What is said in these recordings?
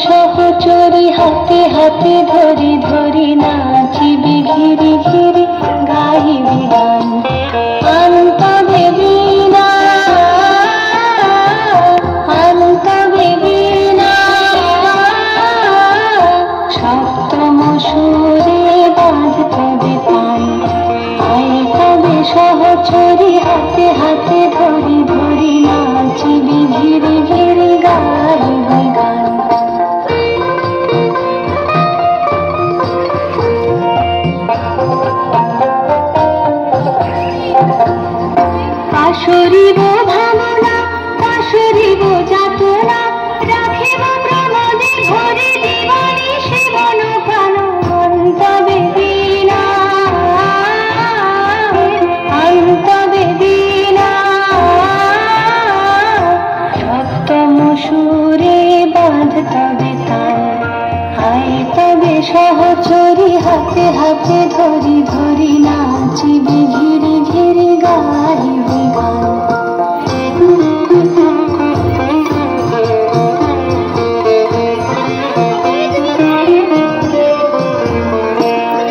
সহচরি হাতে হাতে ধরি ধরি নাচিবি ঘিরি ঘিরি গাহিবি গান আনতবে বীণা আনতবে বীণা সপ্তম সুরে বাঁধতবে তান আয় তবে সহচরি হাতে হাতে ধরি ধরি নাচিবি ঘিরি ঘিরি গাহিবি গান পাশরিব ভাবনা পাশরিব যাতনা রাখিব প্রমোদে ভরে দিবানি শিবন প্রাণ অন্তবে বীণা অন্তবে বীণা সপ্তম সুরে বাঁধতবে তান আয় তবে সহচরি হাতে হাতে ধরি ধরি নাচিবি ঘিরি ঘিরি গাহিবি গান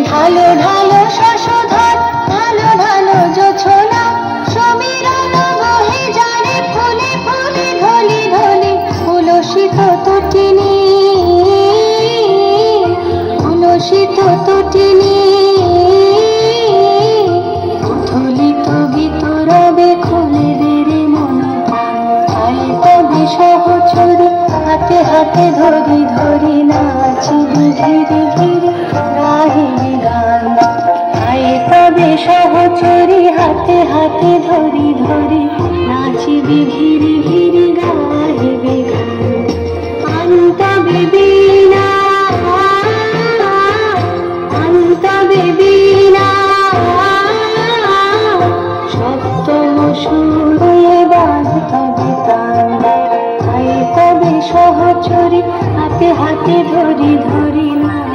ঢালো ঢালো শশধর ঢালো ঢালো জোছনা সমীরণ বহে জানে ফুলে ফুলে ধলি ধলি উলসিত তটিনী উলসিত তটিনী উথলিত গীত রবে খুলে রে মন আয় তবে সহচরি হাতে হাতে ধরি ধরি নাচিবি ঘিরি ঘিরি গাহিবি গান আয় তবে সহচরি হাতে হাতে ধরি ধরি নাচিবি ঘিরি ঘিরি গাহিবি গান আনতবে বীণা আনতবে বীণা সপ্তম সুরে বাঁধতবে তান আয় তবে সহচরি হাতে হাতে ধরি ধরি না